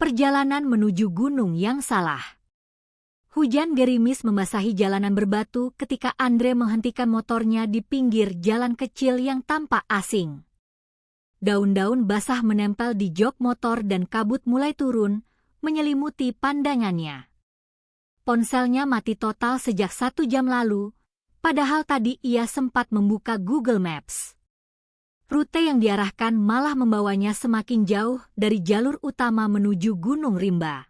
perjalanan menuju gunung yang salah. Hujan gerimis membasahi jalanan berbatu ketika Andre menghentikan motornya di pinggir jalan kecil yang tampak asing. Daun-daun basah menempel di jok motor dan kabut mulai turun, menyelimuti pandangannya. Ponselnya mati total sejak 1 jam lalu, padahal tadi ia sempat membuka Google Maps. Rute yang diarahkan malah membawanya semakin jauh dari jalur utama menuju Gunung Rimba.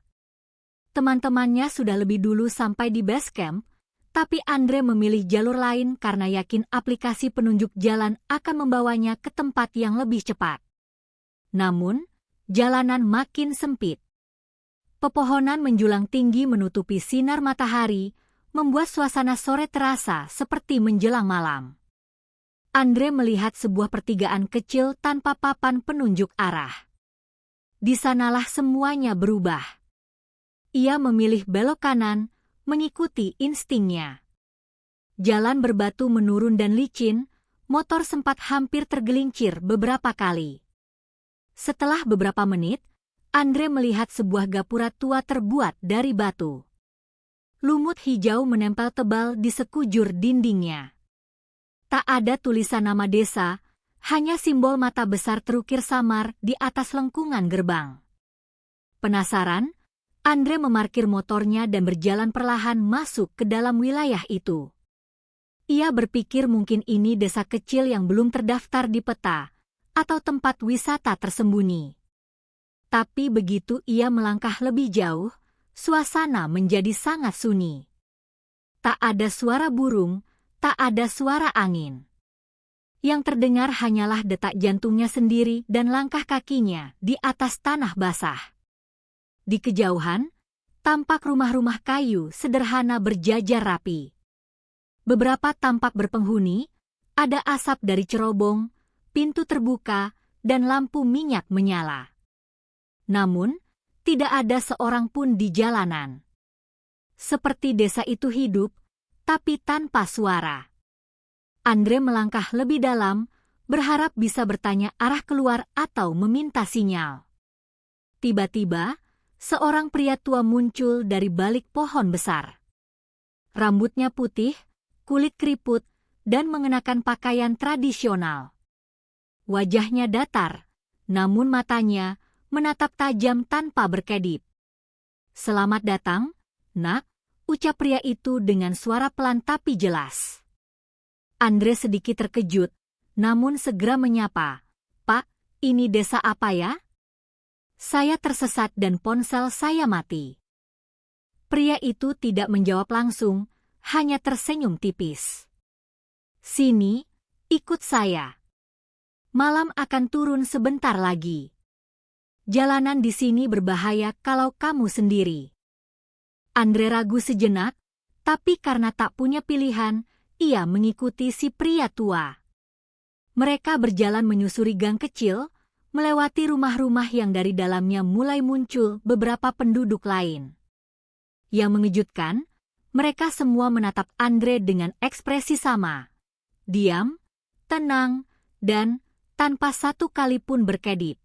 Teman-temannya sudah lebih dulu sampai di base camp, tapi Andre memilih jalur lain karena yakin aplikasi penunjuk jalan akan membawanya ke tempat yang lebih cepat. Namun, jalanan makin sempit. Pepohonan menjulang tinggi menutupi sinar matahari, membuat suasana sore terasa seperti menjelang malam. Andre melihat sebuah pertigaan kecil tanpa papan penunjuk arah. Di sanalah semuanya berubah. Ia memilih belok kanan, mengikuti instingnya. Jalan berbatu menurun dan licin, motor sempat hampir tergelincir beberapa kali. Setelah beberapa menit, Andre melihat sebuah gapura tua terbuat dari batu. Lumut hijau menempel tebal di sekujur dindingnya. Tak ada tulisan nama desa, hanya simbol mata besar terukir samar di atas lengkungan gerbang. Penasaran, Andre memarkir motornya dan berjalan perlahan masuk ke dalam wilayah itu. Ia berpikir mungkin ini desa kecil yang belum terdaftar di peta, atau tempat wisata tersembunyi. Tapi begitu ia melangkah lebih jauh, suasana menjadi sangat sunyi. Tak ada suara burung, tak ada suara angin. Yang terdengar hanyalah detak jantungnya sendiri dan langkah kakinya di atas tanah basah. Di kejauhan, tampak rumah-rumah kayu sederhana berjajar rapi. Beberapa tampak berpenghuni, ada asap dari cerobong, pintu terbuka, dan lampu minyak menyala. Namun, tidak ada seorang pun di jalanan. Seperti desa itu hidup, tapi tanpa suara. Andre melangkah lebih dalam, berharap bisa bertanya arah keluar atau meminta sinyal. Tiba-tiba, seorang pria tua muncul dari balik pohon besar. Rambutnya putih, kulit keriput, dan mengenakan pakaian tradisional. Wajahnya datar, namun matanya menatap tajam tanpa berkedip. "Selamat datang, Nak," ucap pria itu dengan suara pelan tapi jelas. Andre sedikit terkejut, namun segera menyapa, "Pak, ini desa apa ya? Saya tersesat dan ponsel saya mati." Pria itu tidak menjawab langsung, hanya tersenyum tipis. "Sini, ikut saya. Malam akan turun sebentar lagi. Jalanan di sini berbahaya kalau kamu sendiri." Andre ragu sejenak, tapi karena tak punya pilihan, ia mengikuti si pria tua. Mereka berjalan menyusuri gang kecil, melewati rumah-rumah yang dari dalamnya mulai muncul beberapa penduduk lain. Yang mengejutkan, mereka semua menatap Andre dengan ekspresi sama. Diam, tenang, dan tanpa satu kali pun berkedip.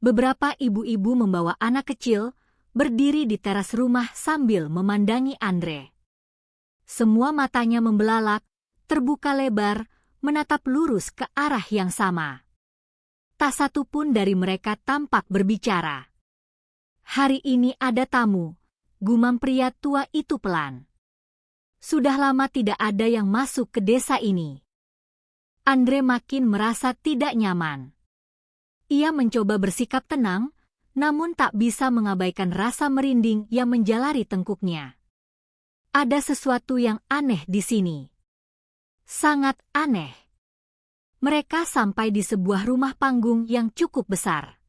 Beberapa ibu-ibu membawa anak kecil, berdiri di teras rumah sambil memandangi Andre. Semua matanya membelalak, terbuka lebar, menatap lurus ke arah yang sama. Tak satu pun dari mereka tampak berbicara. "Hari ini ada tamu," gumam pria tua itu pelan. "Sudah lama tidak ada yang masuk ke desa ini." Andre makin merasa tidak nyaman. Ia mencoba bersikap tenang, namun tak bisa mengabaikan rasa merinding yang menjalari tengkuknya. Ada sesuatu yang aneh di sini. Sangat aneh. Mereka sampai di sebuah rumah panggung yang cukup besar.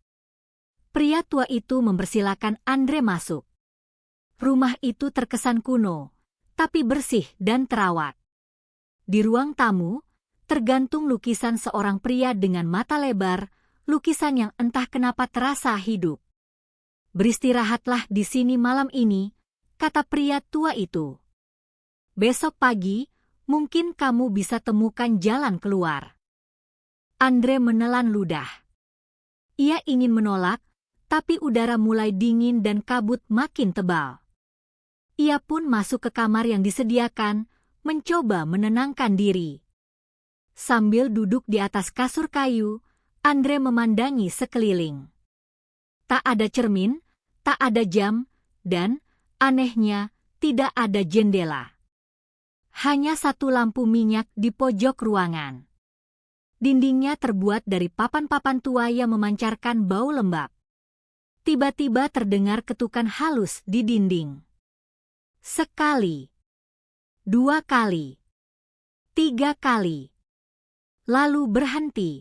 Pria tua itu mempersilakan Andre masuk. Rumah itu terkesan kuno, tapi bersih dan terawat. Di ruang tamu, tergantung lukisan seorang pria dengan mata lebar, lukisan yang entah kenapa terasa hidup. "Beristirahatlah di sini malam ini," kata pria tua itu. "Besok pagi, mungkin kamu bisa temukan jalan keluar." Andre menelan ludah. Ia ingin menolak, tapi udara mulai dingin dan kabut makin tebal. Ia pun masuk ke kamar yang disediakan, mencoba menenangkan diri. Sambil duduk di atas kasur kayu, Andre memandangi sekeliling. Tak ada cermin, tak ada jam, dan, anehnya, tidak ada jendela. Hanya satu lampu minyak di pojok ruangan. Dindingnya terbuat dari papan-papan tua yang memancarkan bau lembab. Tiba-tiba terdengar ketukan halus di dinding. Sekali, 2 kali, 3 kali. Lalu berhenti.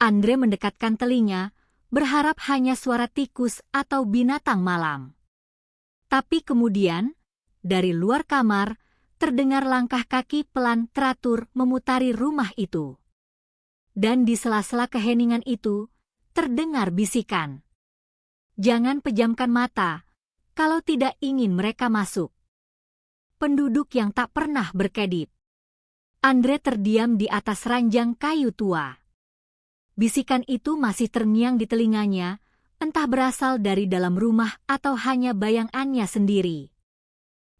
Andre mendekatkan telinga, berharap hanya suara tikus atau binatang malam. Tapi kemudian, dari luar kamar, terdengar langkah kaki pelan teratur memutari rumah itu. Dan di sela-sela keheningan itu, terdengar bisikan. Jangan pejamkan mata, kalau tidak ingin mereka masuk. Penduduk yang tak pernah berkedip. Andre terdiam di atas ranjang kayu tua. Bisikan itu masih terngiang di telinganya, entah berasal dari dalam rumah atau hanya bayangannya sendiri.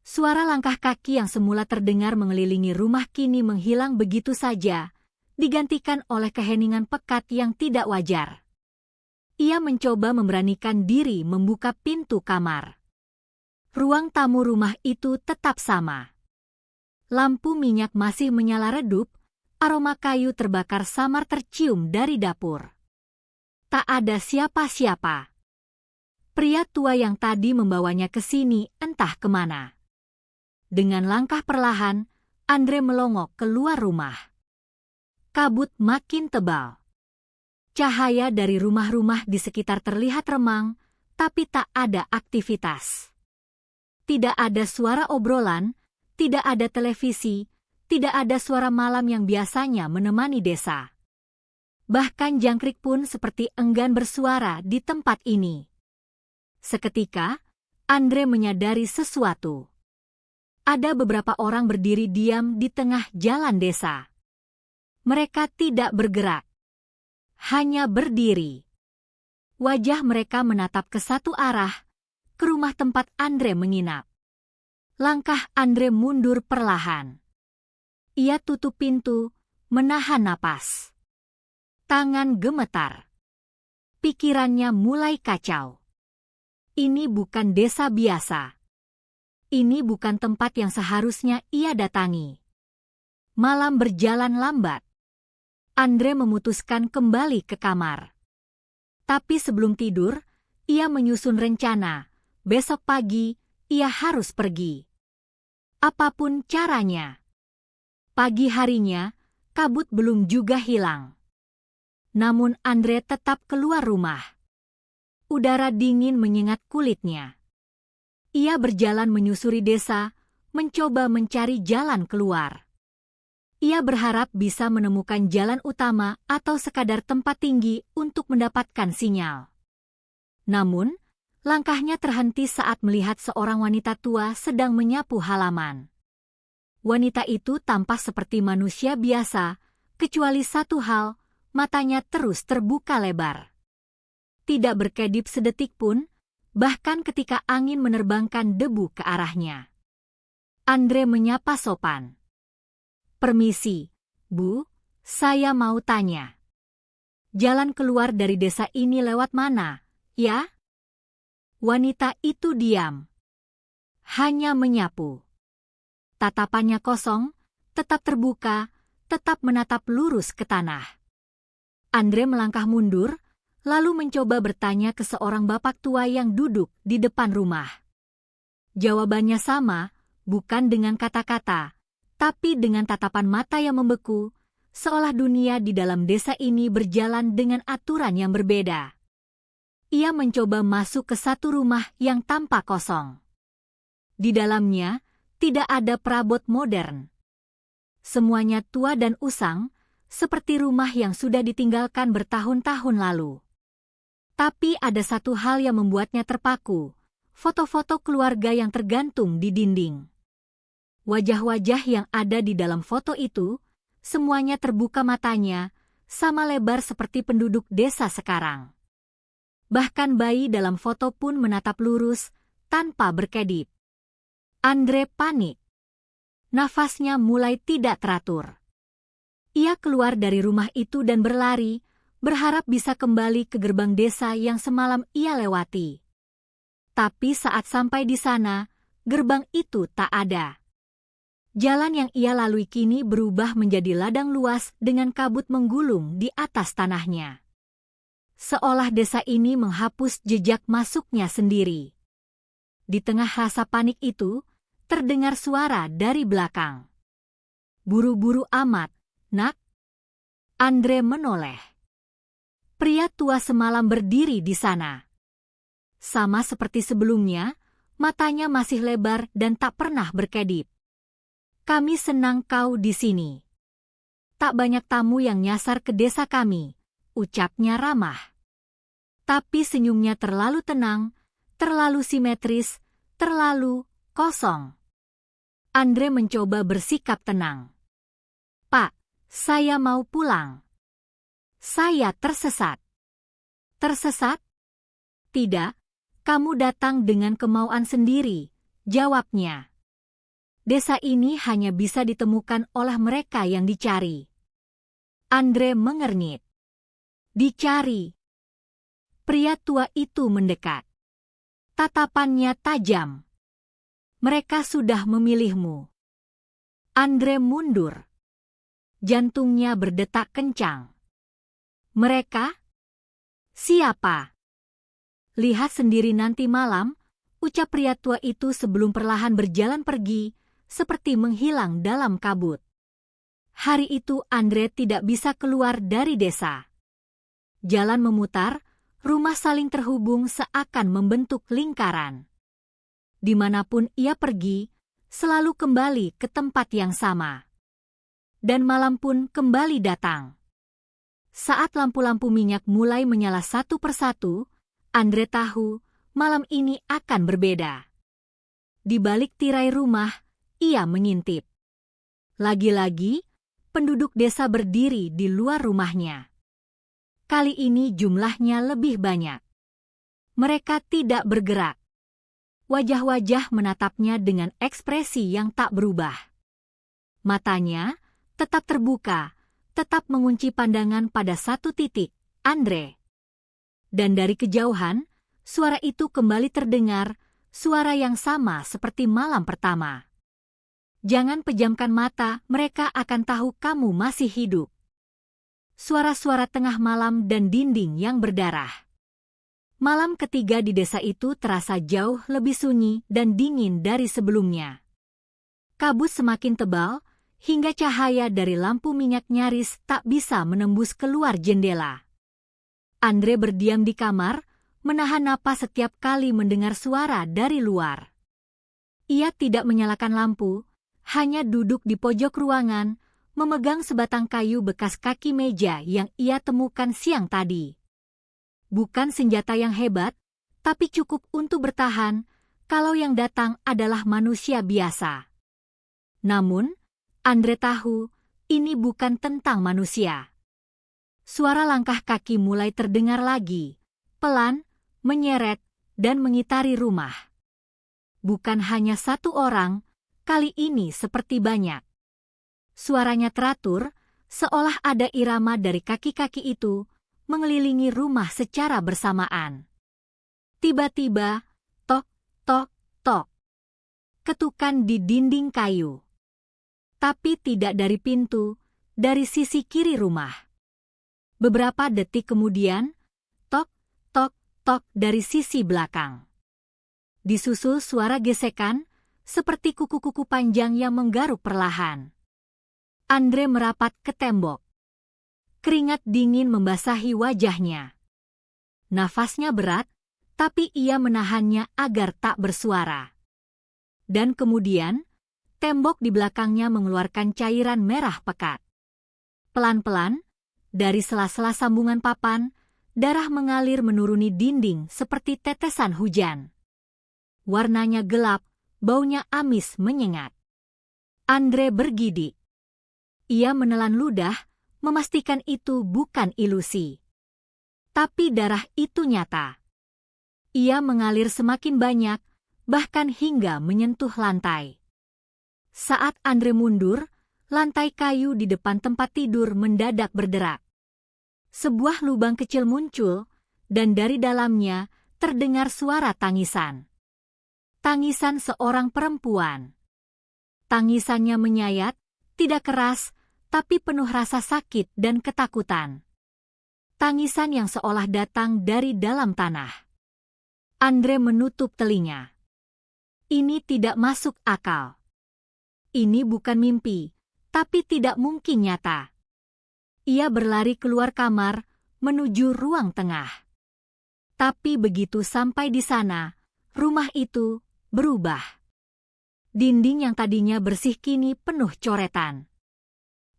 Suara langkah kaki yang semula terdengar mengelilingi rumah kini menghilang begitu saja, digantikan oleh keheningan pekat yang tidak wajar. Ia mencoba memberanikan diri membuka pintu kamar. Ruang tamu rumah itu tetap sama. Lampu minyak masih menyala redup, aroma kayu terbakar samar tercium dari dapur. Tak ada siapa-siapa. Pria tua yang tadi membawanya ke sini entah kemana. Dengan langkah perlahan, Andre melongok keluar rumah. Kabut makin tebal. Cahaya dari rumah-rumah di sekitar terlihat remang, tapi tak ada aktivitas. Tidak ada suara obrolan, tidak ada televisi, tidak ada suara malam yang biasanya menemani desa. Bahkan jangkrik pun seperti enggan bersuara di tempat ini. Seketika, Andre menyadari sesuatu. Ada beberapa orang berdiri diam di tengah jalan desa. Mereka tidak bergerak. Hanya berdiri. Wajah mereka menatap ke satu arah, ke rumah tempat Andre menginap. Langkah Andre mundur perlahan. Ia tutup pintu, menahan napas. Tangan gemetar. Pikirannya mulai kacau. Ini bukan desa biasa. Ini bukan tempat yang seharusnya ia datangi. Malam berjalan lambat. Andre memutuskan kembali ke kamar. Tapi sebelum tidur, ia menyusun rencana. Besok pagi, ia harus pergi. Apapun caranya. Pagi harinya, kabut belum juga hilang. Namun Andre tetap keluar rumah. Udara dingin menyengat kulitnya. Ia berjalan menyusuri desa, mencoba mencari jalan keluar. Ia berharap bisa menemukan jalan utama atau sekadar tempat tinggi untuk mendapatkan sinyal. Namun, langkahnya terhenti saat melihat seorang wanita tua sedang menyapu halaman. Wanita itu tampak seperti manusia biasa, kecuali satu hal, matanya terus terbuka lebar. Tidak berkedip sedetik pun, bahkan ketika angin menerbangkan debu ke arahnya. Andre menyapa sopan. "Permisi, Bu, saya mau tanya. Jalan keluar dari desa ini lewat mana, ya?" Wanita itu diam. Hanya menyapu. Tatapannya kosong, tetap terbuka, tetap menatap lurus ke tanah. Andre melangkah mundur, lalu mencoba bertanya ke seorang bapak tua yang duduk di depan rumah. Jawabannya sama, bukan dengan kata-kata, tapi dengan tatapan mata yang membeku, seolah dunia di dalam desa ini berjalan dengan aturan yang berbeda. Ia mencoba masuk ke satu rumah yang tampak kosong. Di dalamnya, tidak ada perabot modern. Semuanya tua dan usang, seperti rumah yang sudah ditinggalkan bertahun-tahun lalu. Tapi ada satu hal yang membuatnya terpaku, foto-foto keluarga yang tergantung di dinding. Wajah-wajah yang ada di dalam foto itu, semuanya terbuka matanya, sama lebar seperti penduduk desa sekarang. Bahkan bayi dalam foto pun menatap lurus, tanpa berkedip. Andre panik. Nafasnya mulai tidak teratur. Ia keluar dari rumah itu dan berlari, berharap bisa kembali ke gerbang desa yang semalam ia lewati. Tapi saat sampai di sana, gerbang itu tak ada. Jalan yang ia lalui kini berubah menjadi ladang luas dengan kabut menggulung di atas tanahnya. Seolah desa ini menghapus jejak masuknya sendiri. Di tengah rasa panik itu, terdengar suara dari belakang. "Buru-buru amat, nak." Andre menoleh. Pria tua semalam berdiri di sana. Sama seperti sebelumnya, matanya masih lebar dan tak pernah berkedip. "Kami senang kau di sini. Tak banyak tamu yang nyasar ke desa kami," ucapnya ramah. Tapi senyumnya terlalu tenang, terlalu simetris, terlalu kosong. Andre mencoba bersikap tenang. "Pak, saya mau pulang. Saya tersesat." "Tersesat? Tidak. Kamu datang dengan kemauan sendiri," jawabnya. "Desa ini hanya bisa ditemukan oleh mereka yang dicari." Andre mengernyit. "Dicari?" Pria tua itu mendekat. Tatapannya tajam. "Mereka sudah memilihmu." Andre mundur. Jantungnya berdetak kencang. "Mereka? Siapa?" "Lihat sendiri nanti malam," ucap pria tua itu sebelum perlahan berjalan pergi, seperti menghilang dalam kabut. Hari itu Andre tidak bisa keluar dari desa. Jalan memutar, rumah saling terhubung seakan membentuk lingkaran. Dimanapun ia pergi, selalu kembali ke tempat yang sama. Dan malam pun kembali datang. Saat lampu-lampu minyak mulai menyala satu persatu, Andre tahu malam ini akan berbeda. Di balik tirai rumah, ia mengintip. Lagi-lagi, penduduk desa berdiri di luar rumahnya. Kali ini jumlahnya lebih banyak. Mereka tidak bergerak. Wajah-wajah menatapnya dengan ekspresi yang tak berubah. Matanya tetap terbuka, tetap mengunci pandangan pada satu titik, Andre. Dan dari kejauhan, suara itu kembali terdengar, suara yang sama seperti malam pertama. "Jangan pejamkan mata, mereka akan tahu kamu masih hidup." Suara-suara tengah malam dan dinding yang berdarah. Malam ketiga di desa itu terasa jauh lebih sunyi dan dingin dari sebelumnya. Kabut semakin tebal, hingga cahaya dari lampu minyak nyaris tak bisa menembus keluar jendela. Andre berdiam di kamar, menahan napas setiap kali mendengar suara dari luar. Ia tidak menyalakan lampu, hanya duduk di pojok ruangan, memegang sebatang kayu bekas kaki meja yang ia temukan siang tadi. Bukan senjata yang hebat, tapi cukup untuk bertahan kalau yang datang adalah manusia biasa. Namun, Andre tahu ini bukan tentang manusia. Suara langkah kaki mulai terdengar lagi, pelan, menyeret, dan mengitari rumah. Bukan hanya satu orang, kali ini seperti banyak. Suaranya teratur, seolah ada irama dari kaki-kaki itu, mengelilingi rumah secara bersamaan. Tiba-tiba, tok, tok, tok. Ketukan di dinding kayu. Tapi tidak dari pintu, dari sisi kiri rumah. Beberapa detik kemudian, tok, tok, tok dari sisi belakang. Disusul suara gesekan, seperti kuku-kuku panjang yang menggaruk perlahan. Andre merapat ke tembok. Keringat dingin membasahi wajahnya. Nafasnya berat, tapi ia menahannya agar tak bersuara. Dan kemudian, tembok di belakangnya mengeluarkan cairan merah pekat. Pelan-pelan, dari sela-sela sambungan papan, darah mengalir menuruni dinding seperti tetesan hujan. Warnanya gelap, baunya amis menyengat. Andre bergidik. Ia menelan ludah, memastikan itu bukan ilusi. Tapi darah itu nyata. Ia mengalir semakin banyak, bahkan hingga menyentuh lantai. Saat Andre mundur, lantai kayu di depan tempat tidur mendadak berderak. Sebuah lubang kecil muncul, dan dari dalamnya terdengar suara tangisan. Tangisan seorang perempuan. Tangisannya menyayat, tidak keras, tapi penuh rasa sakit dan ketakutan. Tangisan yang seolah datang dari dalam tanah. Andre menutup telinga. Ini tidak masuk akal. Ini bukan mimpi, tapi tidak mungkin nyata. Ia berlari keluar kamar, menuju ruang tengah. Tapi begitu sampai di sana, rumah itu berubah. Dinding yang tadinya bersih kini penuh coretan.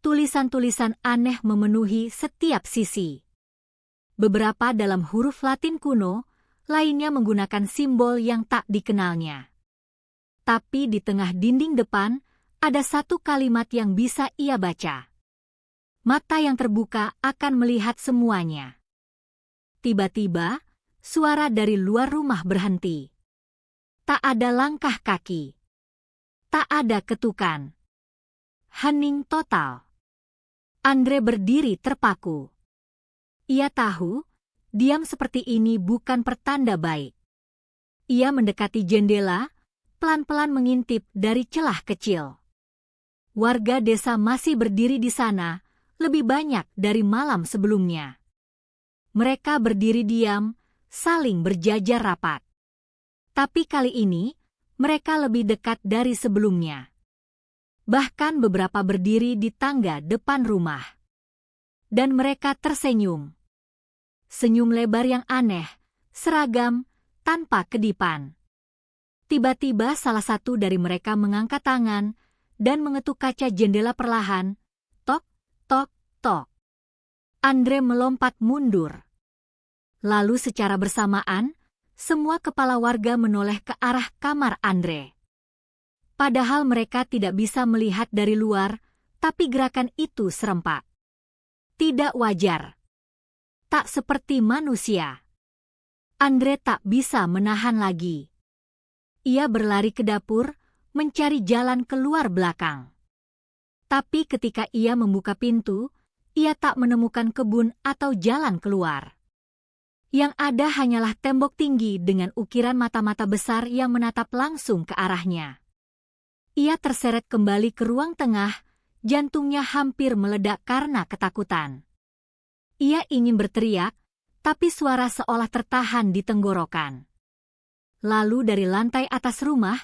Tulisan-tulisan aneh memenuhi setiap sisi. Beberapa dalam huruf Latin kuno, lainnya menggunakan simbol yang tak dikenalnya. Tapi di tengah dinding depan, ada satu kalimat yang bisa ia baca. Mata yang terbuka akan melihat semuanya. Tiba-tiba, suara dari luar rumah berhenti. Tak ada langkah kaki. Tak ada ketukan. Hening total. Andre berdiri terpaku. Ia tahu, diam seperti ini bukan pertanda baik. Ia mendekati jendela, pelan-pelan mengintip dari celah kecil. Warga desa masih berdiri di sana, lebih banyak dari malam sebelumnya. Mereka berdiri diam, saling berjajar rapat. Tapi kali ini, mereka lebih dekat dari sebelumnya. Bahkan beberapa berdiri di tangga depan rumah. Dan mereka tersenyum. Senyum lebar yang aneh, seragam, tanpa kedipan. Tiba-tiba salah satu dari mereka mengangkat tangan, dan mengetuk kaca jendela perlahan. Tok, tok, tok. Andre melompat mundur. Lalu secara bersamaan, semua kepala warga menoleh ke arah kamar Andre. Padahal mereka tidak bisa melihat dari luar, tapi gerakan itu serempak. Tidak wajar. Tak seperti manusia. Andre tak bisa menahan lagi. Ia berlari ke dapur, mencari jalan keluar belakang. Tapi ketika ia membuka pintu, ia tak menemukan kebun atau jalan keluar. Yang ada hanyalah tembok tinggi dengan ukiran mata-mata besar yang menatap langsung ke arahnya. Ia terseret kembali ke ruang tengah, jantungnya hampir meledak karena ketakutan. Ia ingin berteriak, tapi suara seolah tertahan di tenggorokan. Lalu dari lantai atas rumah,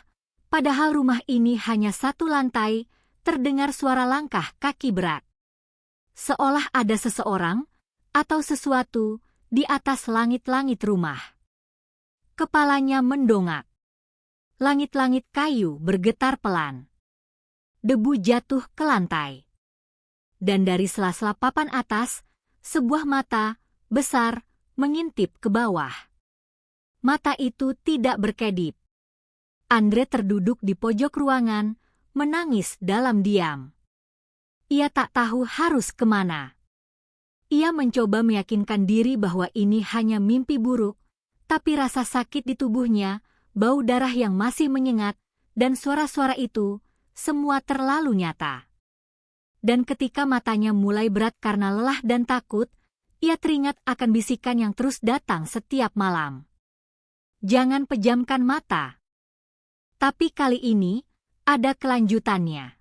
padahal rumah ini hanya satu lantai, terdengar suara langkah kaki berat. Seolah ada seseorang atau sesuatu di atas langit-langit rumah. Kepalanya mendongak. Langit-langit kayu bergetar pelan. Debu jatuh ke lantai. Dan dari sela-sela papan atas, sebuah mata besar mengintip ke bawah. Mata itu tidak berkedip. Andre terduduk di pojok ruangan, menangis dalam diam. Ia tak tahu harus kemana. Ia mencoba meyakinkan diri bahwa ini hanya mimpi buruk, tapi rasa sakit di tubuhnya, bau darah yang masih menyengat, dan suara-suara itu, semua terlalu nyata. Dan ketika matanya mulai berat karena lelah dan takut, ia teringat akan bisikan yang terus datang setiap malam. Jangan pejamkan mata. Tapi kali ini, ada kelanjutannya.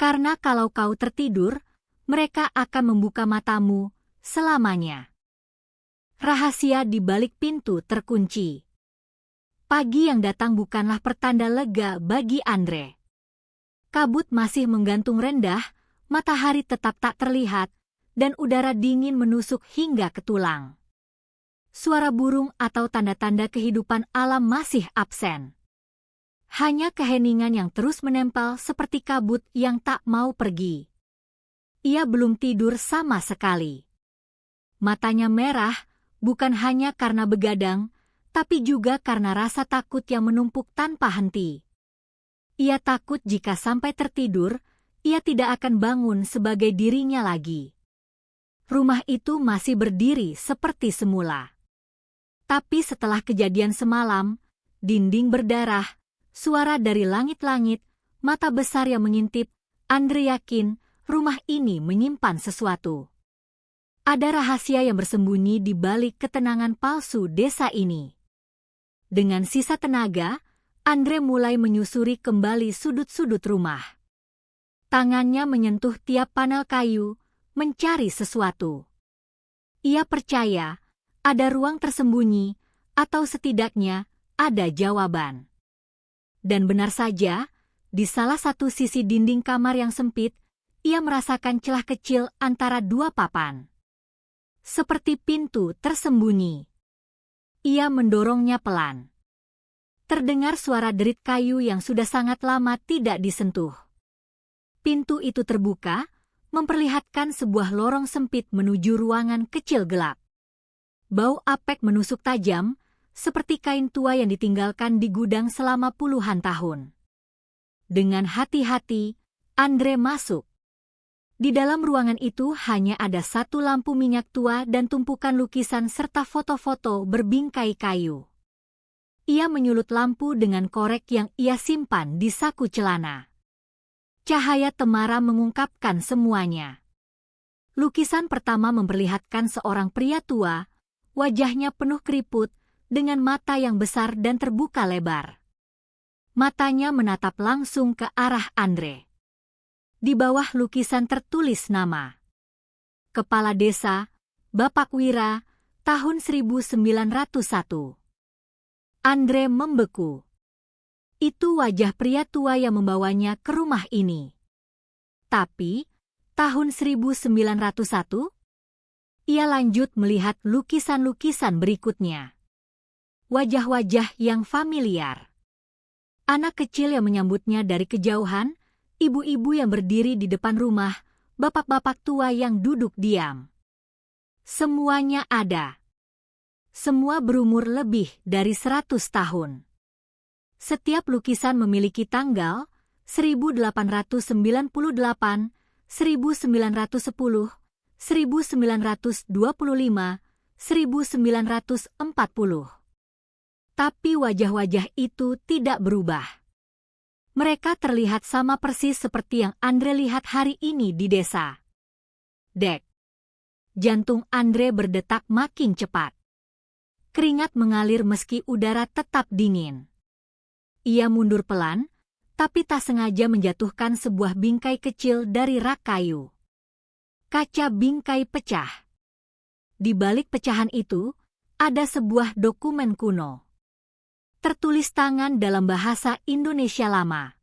Karena kalau kau tertidur, mereka akan membuka matamu selamanya. Rahasia di balik pintu terkunci. Pagi yang datang bukanlah pertanda lega bagi Andre. Kabut masih menggantung rendah, matahari tetap tak terlihat, dan udara dingin menusuk hingga ke tulang. Suara burung atau tanda-tanda kehidupan alam masih absen. Hanya keheningan yang terus menempel seperti kabut yang tak mau pergi. Ia belum tidur sama sekali. Matanya merah, bukan hanya karena begadang, tapi juga karena rasa takut yang menumpuk tanpa henti. Ia takut jika sampai tertidur, ia tidak akan bangun sebagai dirinya lagi. rumah itu masih berdiri seperti semula. Tapi setelah kejadian semalam, dinding berdarah, suara dari langit-langit, mata besar yang mengintip, Andre yakin rumah ini menyimpan sesuatu. Ada rahasia yang bersembunyi di balik ketenangan palsu desa ini. Dengan sisa tenaga, Andre mulai menyusuri kembali sudut-sudut rumah. Tangannya menyentuh tiap panel kayu, mencari sesuatu. Ia percaya ada ruang tersembunyi, atau setidaknya ada jawaban. Dan benar saja, di salah satu sisi dinding kamar yang sempit, ia merasakan celah kecil antara dua papan. Seperti pintu tersembunyi. Ia mendorongnya pelan. Terdengar suara derit kayu yang sudah sangat lama tidak disentuh. Pintu itu terbuka, memperlihatkan sebuah lorong sempit menuju ruangan kecil gelap. Bau apek menusuk tajam, seperti kain tua yang ditinggalkan di gudang selama puluhan tahun. Dengan hati-hati, Andre masuk. Di dalam ruangan itu hanya ada satu lampu minyak tua dan tumpukan lukisan serta foto-foto berbingkai kayu. Ia menyulut lampu dengan korek yang ia simpan di saku celana. Cahaya temara mengungkapkan semuanya. Lukisan pertama memperlihatkan seorang pria tua, wajahnya penuh keriput, dengan mata yang besar dan terbuka lebar. Matanya menatap langsung ke arah Andre. Di bawah lukisan tertulis nama. Kepala Desa, Bapak Wira, tahun 1901. Andre membeku. Itu wajah pria tua yang membawanya ke rumah ini. Tapi, tahun 1901? Ia lanjut melihat lukisan-lukisan berikutnya. Wajah-wajah yang familiar. Anak kecil yang menyambutnya dari kejauhan, ibu-ibu yang berdiri di depan rumah, bapak-bapak tua yang duduk diam. Semuanya ada. Semua berumur lebih dari 100 tahun. Setiap lukisan memiliki tanggal 1898, 1910, 1925, 1940. Tapi wajah-wajah itu tidak berubah. Mereka terlihat sama persis seperti yang Andre lihat hari ini di desa. Dek. Jantung Andre berdetak makin cepat. Keringat mengalir meski udara tetap dingin. Ia mundur pelan, tapi tak sengaja menjatuhkan sebuah bingkai kecil dari rak kayu. Kaca bingkai pecah. Di balik pecahan itu, ada sebuah dokumen kuno. Tertulis tangan dalam bahasa Indonesia lama.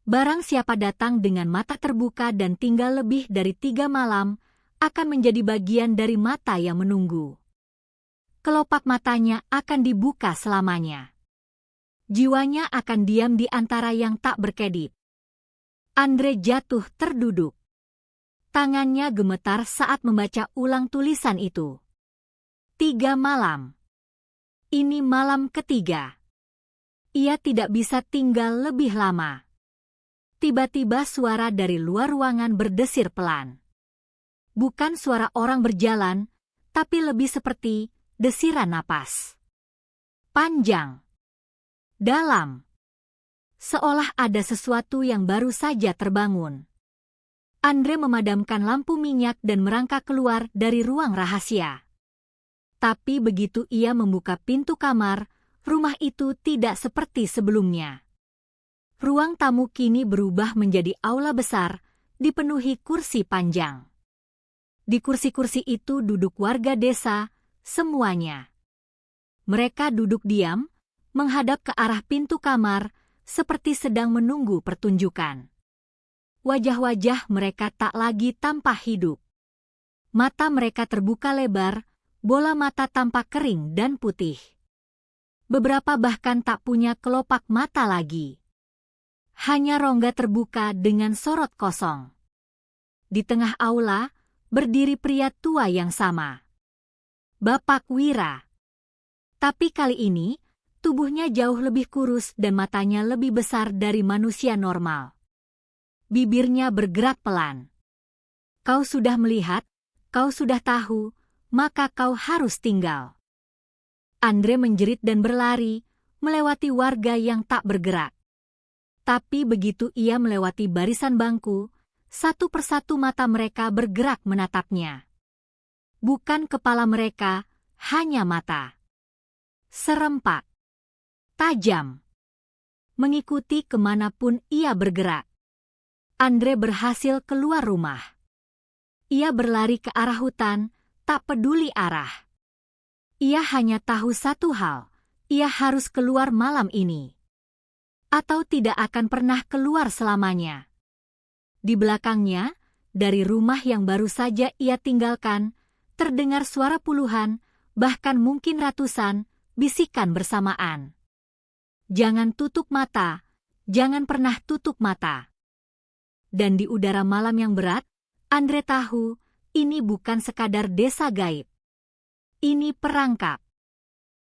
Barang siapa datang dengan mata terbuka dan tinggal lebih dari 3 malam, akan menjadi bagian dari mata yang menunggu. Kelopak matanya akan dibuka selamanya. Jiwanya akan diam di antara yang tak berkedip. Andre jatuh terduduk. Tangannya gemetar saat membaca ulang tulisan itu. 3 malam. Ini malam ketiga. Ia tidak bisa tinggal lebih lama. Tiba-tiba suara dari luar ruangan berdesir pelan. Bukan suara orang berjalan, tapi lebih seperti desiran napas. Panjang. Dalam. Seolah ada sesuatu yang baru saja terbangun. Andre memadamkan lampu minyak dan merangkak keluar dari ruang rahasia. Tapi begitu ia membuka pintu kamar, rumah itu tidak seperti sebelumnya. Ruang tamu kini berubah menjadi aula besar, dipenuhi kursi panjang. Di kursi-kursi itu duduk warga desa, semuanya. Mereka duduk diam, menghadap ke arah pintu kamar, seperti sedang menunggu pertunjukan. Wajah-wajah mereka tak lagi tampak hidup. Mata mereka terbuka lebar, bola mata tampak kering dan putih. Beberapa bahkan tak punya kelopak mata lagi. Hanya rongga terbuka dengan sorot kosong. Di tengah aula, berdiri pria tua yang sama. Bapak Wira. Tapi kali ini, tubuhnya jauh lebih kurus dan matanya lebih besar dari manusia normal. Bibirnya bergerak pelan. Kau sudah melihat, kau sudah tahu, maka kau harus tinggal. Andre menjerit dan berlari, melewati warga yang tak bergerak. Tapi begitu ia melewati barisan bangku, satu persatu mata mereka bergerak menatapnya. Bukan kepala mereka, hanya mata. Serempak. Tajam. Mengikuti kemanapun ia bergerak. Andre berhasil keluar rumah. Ia berlari ke arah hutan, tak peduli arah. Ia hanya tahu satu hal, ia harus keluar malam ini. Atau tidak akan pernah keluar selamanya. Di belakangnya, dari rumah yang baru saja ia tinggalkan, terdengar suara puluhan, bahkan mungkin ratusan, bisikan bersamaan. Jangan tutup mata, jangan pernah tutup mata. Dan di udara malam yang berat, Andre tahu, ini bukan sekadar desa gaib. Ini perangkap.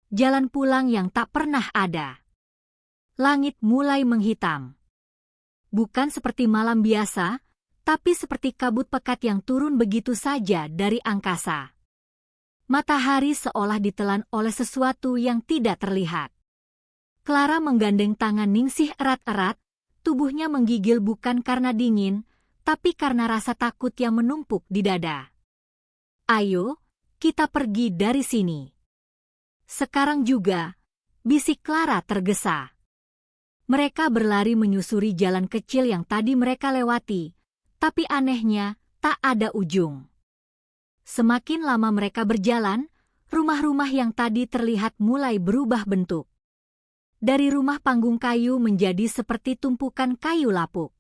Jalan pulang yang tak pernah ada. Langit mulai menghitam. Bukan seperti malam biasa, tapi seperti kabut pekat yang turun begitu saja dari angkasa. Matahari seolah ditelan oleh sesuatu yang tidak terlihat. Clara menggandeng tangan Ningsih erat-erat, tubuhnya menggigil bukan karena dingin, tapi karena rasa takut yang menumpuk di dada. Ayo, kita pergi dari sini. Sekarang juga, bisik Clara tergesa. Mereka berlari menyusuri jalan kecil yang tadi mereka lewati, tapi anehnya, tak ada ujung. Semakin lama mereka berjalan, rumah-rumah yang tadi terlihat mulai berubah bentuk. Dari rumah panggung kayu menjadi seperti tumpukan kayu lapuk.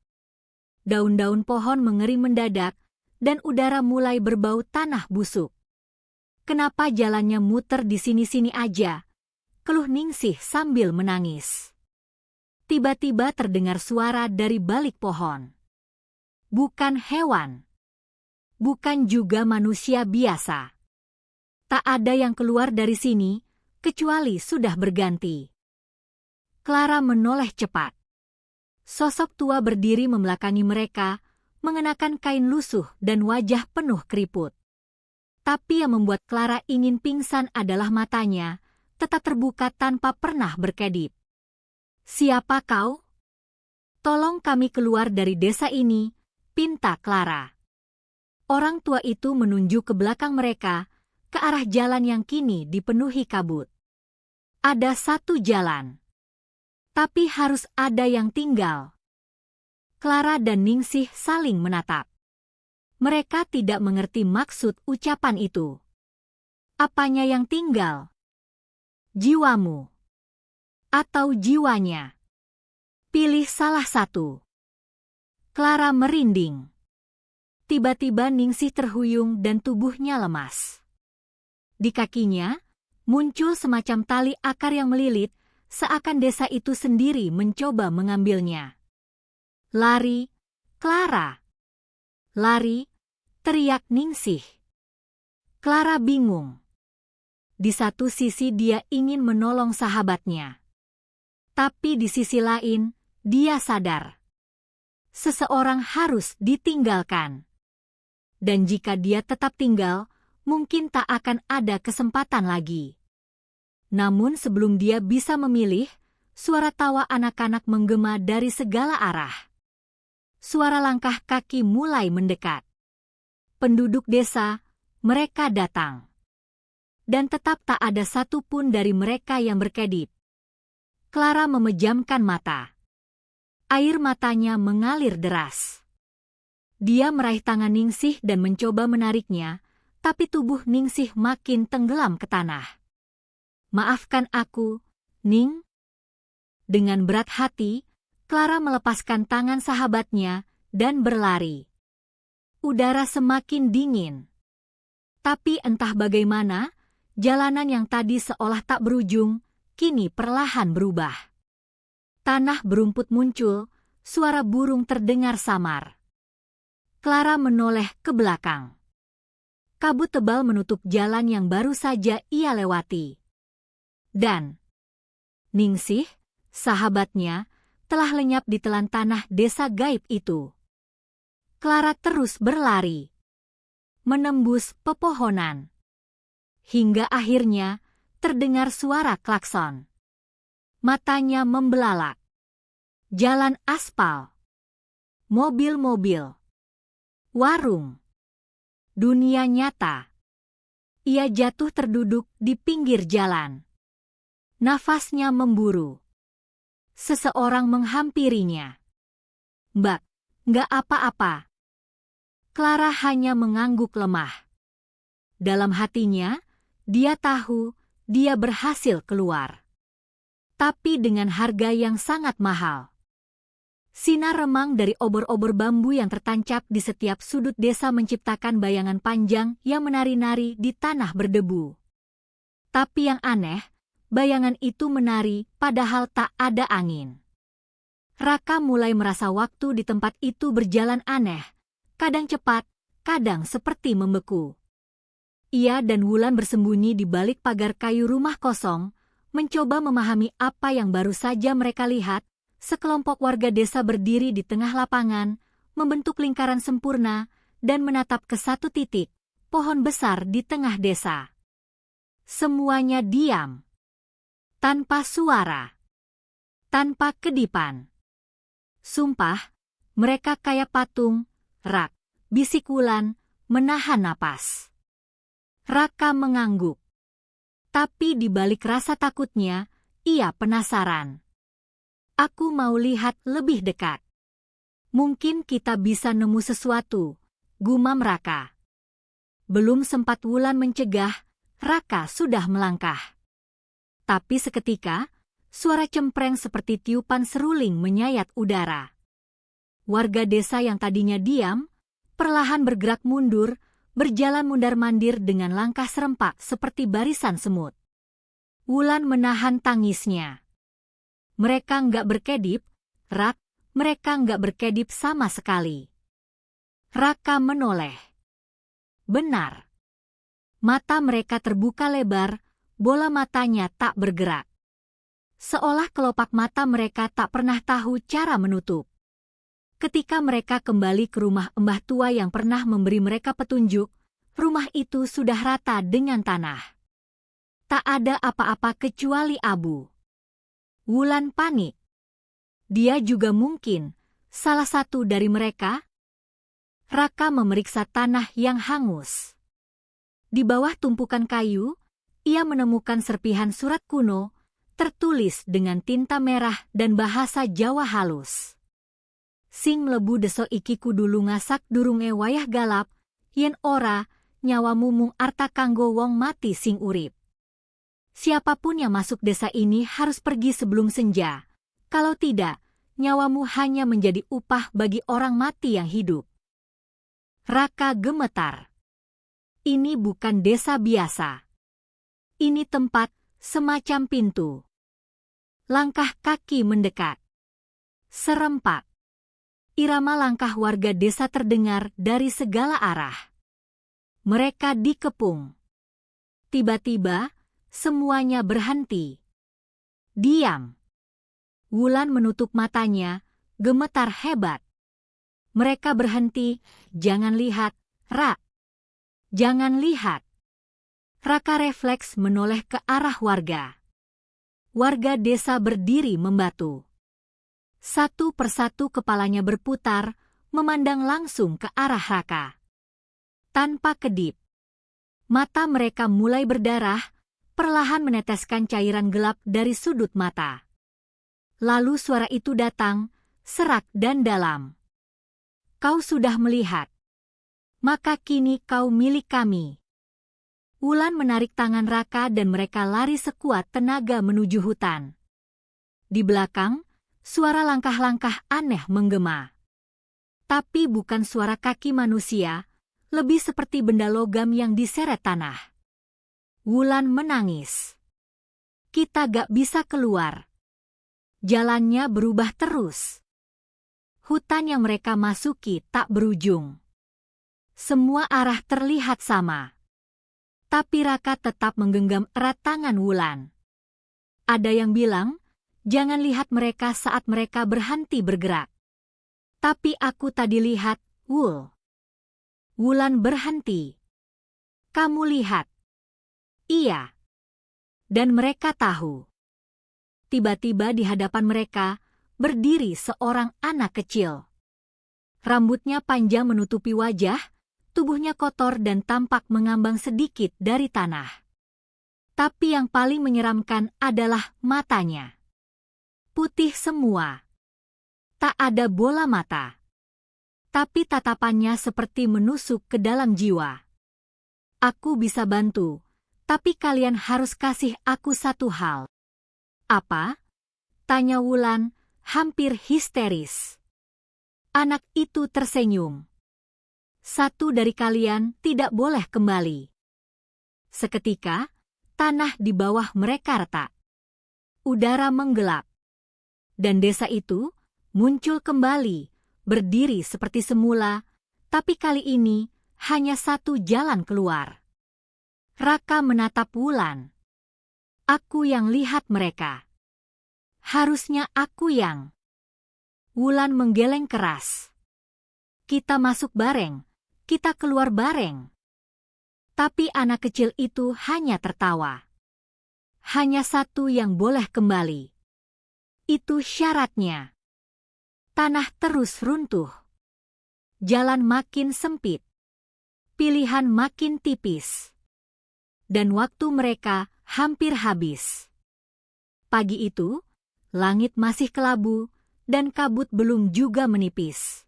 Daun-daun pohon mengering mendadak, dan udara mulai berbau tanah busuk. Kenapa jalannya muter di sini-sini aja? Keluh Ningsih sambil menangis. Tiba-tiba terdengar suara dari balik pohon. Bukan hewan. Bukan juga manusia biasa. Tak ada yang keluar dari sini, kecuali sudah berganti. Clara menoleh cepat. Sosok tua berdiri membelakangi mereka, mengenakan kain lusuh dan wajah penuh keriput. Tapi yang membuat Clara ingin pingsan adalah matanya, tetap terbuka tanpa pernah berkedip. Siapa kau? Tolong kami keluar dari desa ini, pinta Clara. Orang tua itu menunjuk ke belakang mereka, ke arah jalan yang kini dipenuhi kabut. Ada satu jalan. Tapi harus ada yang tinggal. Clara dan Ningsih saling menatap. Mereka tidak mengerti maksud ucapan itu. Apanya yang tinggal? Jiwamu. Atau jiwanya? Pilih salah satu. Clara merinding. Tiba-tiba Ningsih terhuyung dan tubuhnya lemas. Di kakinya, muncul semacam tali akar yang melilit, seakan desa itu sendiri mencoba mengambilnya. Lari, Clara. Lari, teriak Ningsih. Clara bingung. Di satu sisi dia ingin menolong sahabatnya. Tapi di sisi lain, dia sadar. Seseorang harus ditinggalkan. Dan jika dia tetap tinggal, mungkin tak akan ada kesempatan lagi. Namun sebelum dia bisa memilih, suara tawa anak-anak menggema dari segala arah. Suara langkah kaki mulai mendekat. Penduduk desa, mereka datang. Dan tetap tak ada satupun dari mereka yang berkedip. Clara memejamkan mata. Air matanya mengalir deras. Dia meraih tangan Ningsih dan mencoba menariknya, tapi tubuh Ningsih makin tenggelam ke tanah. Maafkan aku, Ning. Dengan berat hati, Clara melepaskan tangan sahabatnya dan berlari. Udara semakin dingin. Tapi entah bagaimana, jalanan yang tadi seolah tak berujung, kini perlahan berubah. Tanah berumput muncul, suara burung terdengar samar. Clara menoleh ke belakang. Kabut tebal menutup jalan yang baru saja ia lewati. Dan Ningsih, sahabatnya, telah lenyap di telan tanah desa gaib itu. Clara terus berlari. menembus pepohonan. Hingga akhirnya terdengar suara klakson. Matanya membelalak. Jalan aspal. Mobil-mobil. Warung. Dunia nyata. Ia jatuh terduduk di pinggir jalan. Nafasnya memburu. Seseorang menghampirinya. "Mbak, nggak apa-apa." Clara hanya mengangguk lemah. Dalam hatinya, dia tahu dia berhasil keluar. Tapi dengan harga yang sangat mahal. Sinar remang dari obor-obor bambu yang tertancap di setiap sudut desa menciptakan bayangan panjang yang menari-nari di tanah berdebu. Tapi yang aneh, bayangan itu menari padahal tak ada angin. Raka mulai merasa waktu di tempat itu berjalan aneh, kadang cepat, kadang seperti membeku. Ia dan Wulan bersembunyi di balik pagar kayu rumah kosong, mencoba memahami apa yang baru saja mereka lihat. Sekelompok warga desa berdiri di tengah lapangan, membentuk lingkaran sempurna, dan menatap ke satu titik, pohon besar di tengah desa. Semuanya diam. Tanpa suara. Tanpa kedipan. Sumpah, mereka kayak patung, rak, bisik Wulan, menahan napas. Raka mengangguk. Tapi di balik rasa takutnya, ia penasaran. "Aku mau lihat lebih dekat. Mungkin kita bisa nemu sesuatu," gumam Raka. Belum sempat Wulan mencegah, Raka sudah melangkah. Tapi seketika, suara cempreng seperti tiupan seruling menyayat udara. Warga desa yang tadinya diam, perlahan bergerak mundur, berjalan mundar-mandir dengan langkah serempak seperti barisan semut. Wulan menahan tangisnya. Mereka nggak berkedip, Rak, mereka nggak berkedip sama sekali. Raka menoleh. Benar. Mata mereka terbuka lebar, bola matanya tak bergerak. Seolah kelopak mata mereka tak pernah tahu cara menutup. Ketika mereka kembali ke rumah Mbah Tua yang pernah memberi mereka petunjuk, rumah itu sudah rata dengan tanah. Tak ada apa-apa kecuali abu. Wulan panik. Dia juga mungkin salah satu dari mereka. Raka memeriksa tanah yang hangus. Di bawah tumpukan kayu, ia menemukan serpihan surat kuno, tertulis dengan tinta merah dan bahasa Jawa halus. "Sing mlebu deso iki kudu lungasak durunge wayah galap, yen ora nyawamu mung arta kanggo wong mati sing urip. Siapapun yang masuk desa ini harus pergi sebelum senja. Kalau tidak, nyawamu hanya menjadi upah bagi orang mati yang hidup." Raka gemetar. Ini bukan desa biasa. Ini tempat semacam pintu. Langkah kaki mendekat. Serempak. Irama langkah warga desa terdengar dari segala arah. Mereka dikepung. Tiba-tiba, semuanya berhenti. Diam. Wulan menutup matanya, gemetar hebat. Mereka berhenti, "Jangan lihat, Rak. Jangan lihat." Raka refleks menoleh ke arah warga. Warga desa berdiri membatu. Satu persatu kepalanya berputar, memandang langsung ke arah Raka. Tanpa kedip. Mata mereka mulai berdarah, perlahan meneteskan cairan gelap dari sudut mata. Lalu suara itu datang, serak dan dalam. "Kau sudah melihat. Maka kini kau milik kami." Wulan menarik tangan Raka dan mereka lari sekuat tenaga menuju hutan. Di belakang, suara langkah-langkah aneh menggema. Tapi bukan suara kaki manusia, lebih seperti benda logam yang diseret tanah. Wulan menangis. "Kita gak bisa keluar." Jalannya berubah terus. Hutan yang mereka masuki tak berujung. Semua arah terlihat sama. Tapi Raka tetap menggenggam erat tangan Wulan. Ada yang bilang, "Jangan lihat mereka saat mereka berhenti bergerak." Tapi aku tadi lihat, Wul. Wulan berhenti. Kamu lihat. Iya. Dan mereka tahu. Tiba-tiba di hadapan mereka berdiri seorang anak kecil. Rambutnya panjang menutupi wajah, tubuhnya kotor dan tampak mengambang sedikit dari tanah. Tapi yang paling menyeramkan adalah matanya. Putih semua. Tak ada bola mata. Tapi tatapannya seperti menusuk ke dalam jiwa. Aku bisa bantu, tapi kalian harus kasih aku satu hal. Apa? Tanya Wulan, hampir histeris. Anak itu tersenyum. Satu dari kalian tidak boleh kembali. Seketika, tanah di bawah mereka retak. Udara menggelap. Dan desa itu muncul kembali, berdiri seperti semula, tapi kali ini hanya satu jalan keluar. Raka menatap Wulan. Aku yang lihat mereka. Harusnya aku yang... Wulan menggeleng keras. Kita masuk bareng, kita keluar bareng. Tapi anak kecil itu hanya tertawa. Hanya satu yang boleh kembali. Itu syaratnya. Tanah terus runtuh. Jalan makin sempit. Pilihan makin tipis. Dan waktu mereka hampir habis. Pagi itu, langit masih kelabu, dan kabut belum juga menipis.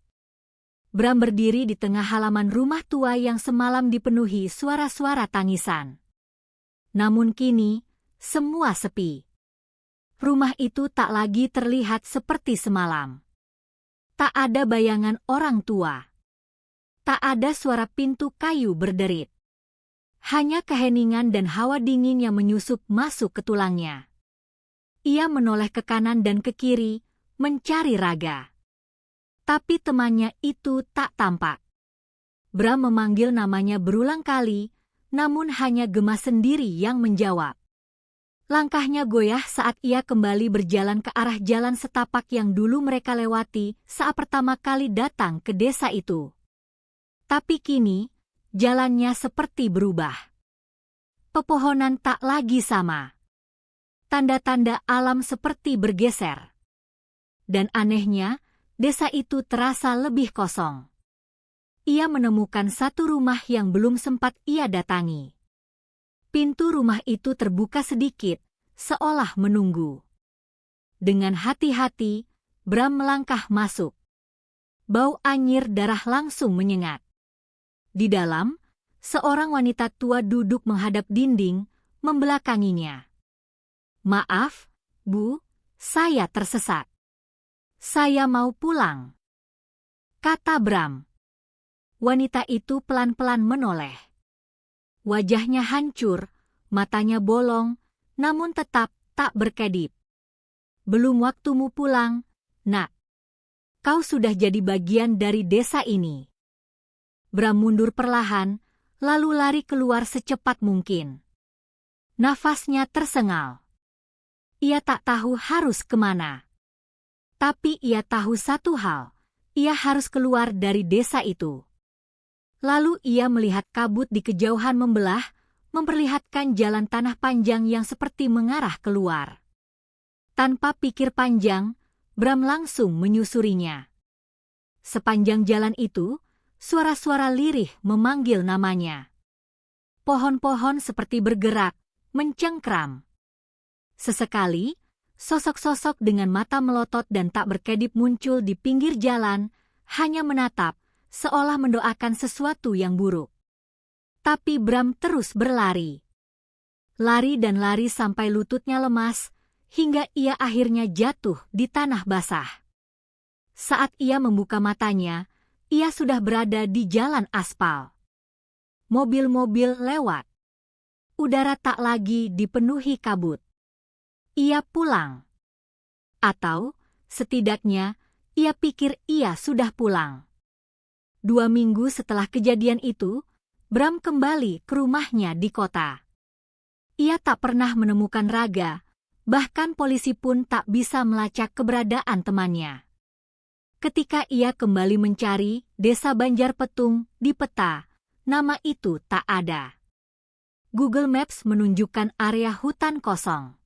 Bram berdiri di tengah halaman rumah tua yang semalam dipenuhi suara-suara tangisan. Namun kini, semua sepi. Rumah itu tak lagi terlihat seperti semalam. Tak ada bayangan orang tua. Tak ada suara pintu kayu berderit. Hanya keheningan dan hawa dingin yang menyusup masuk ke tulangnya. Ia menoleh ke kanan dan ke kiri, mencari Raga. Tapi temannya itu tak tampak. Bram memanggil namanya berulang kali, namun hanya Gema sendiri yang menjawab. Langkahnya goyah saat ia kembali berjalan ke arah jalan setapak yang dulu mereka lewati saat pertama kali datang ke desa itu. Tapi kini, jalannya seperti berubah. Pepohonan tak lagi sama. Tanda-tanda alam seperti bergeser. Dan anehnya, desa itu terasa lebih kosong. Ia menemukan satu rumah yang belum sempat ia datangi. Pintu rumah itu terbuka sedikit, seolah menunggu. Dengan hati-hati, Bram melangkah masuk. Bau anyir darah langsung menyengat. Di dalam, seorang wanita tua duduk menghadap dinding, membelakanginya. Maaf, Bu, saya tersesat. Saya mau pulang, kata Bram. Wanita itu pelan-pelan menoleh. Wajahnya hancur, matanya bolong, namun tetap tak berkedip. Belum waktumu pulang, Nak. Kau sudah jadi bagian dari desa ini. Bram mundur perlahan, lalu lari keluar secepat mungkin. Nafasnya tersengal. Ia tak tahu harus kemana. Tapi ia tahu satu hal, ia harus keluar dari desa itu. Lalu ia melihat kabut di kejauhan membelah, memperlihatkan jalan tanah panjang yang seperti mengarah keluar. Tanpa pikir panjang, Bram langsung menyusurinya. Sepanjang jalan itu, suara-suara lirih memanggil namanya. Pohon-pohon seperti bergerak, mencengkram. Sesekali, sosok-sosok dengan mata melotot dan tak berkedip muncul di pinggir jalan, hanya menatap, seolah mendoakan sesuatu yang buruk. Tapi Bram terus berlari. Lari dan lari sampai lututnya lemas, hingga ia akhirnya jatuh di tanah basah. Saat ia membuka matanya, ia sudah berada di jalan aspal. Mobil-mobil lewat. Udara tak lagi dipenuhi kabut. Ia pulang. Atau, setidaknya, ia pikir ia sudah pulang. 2 minggu setelah kejadian itu, Bram kembali ke rumahnya di kota. Ia tak pernah menemukan Raga, bahkan polisi pun tak bisa melacak keberadaan temannya. Ketika ia kembali mencari desa Banjar Petung di peta, nama itu tak ada. Google Maps menunjukkan area hutan kosong.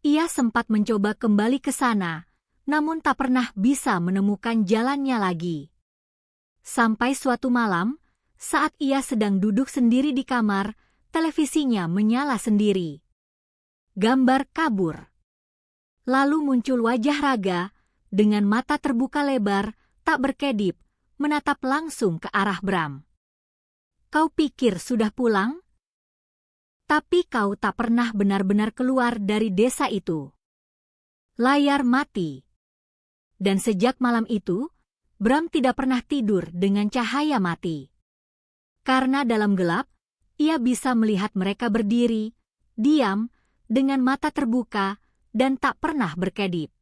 Ia sempat mencoba kembali ke sana, namun tak pernah bisa menemukan jalannya lagi. Sampai suatu malam, saat ia sedang duduk sendiri di kamar, televisinya menyala sendiri. Gambar kabur. Lalu muncul wajah Raga, dengan mata terbuka lebar, tak berkedip, menatap langsung ke arah Bram. Kau pikir sudah pulang? Tapi kau tak pernah benar-benar keluar dari desa itu. Layar mati. Dan sejak malam itu, Bram tidak pernah tidur dengan cahaya mati. Karena dalam gelap, ia bisa melihat mereka berdiri, diam, dengan mata terbuka, dan tak pernah berkedip.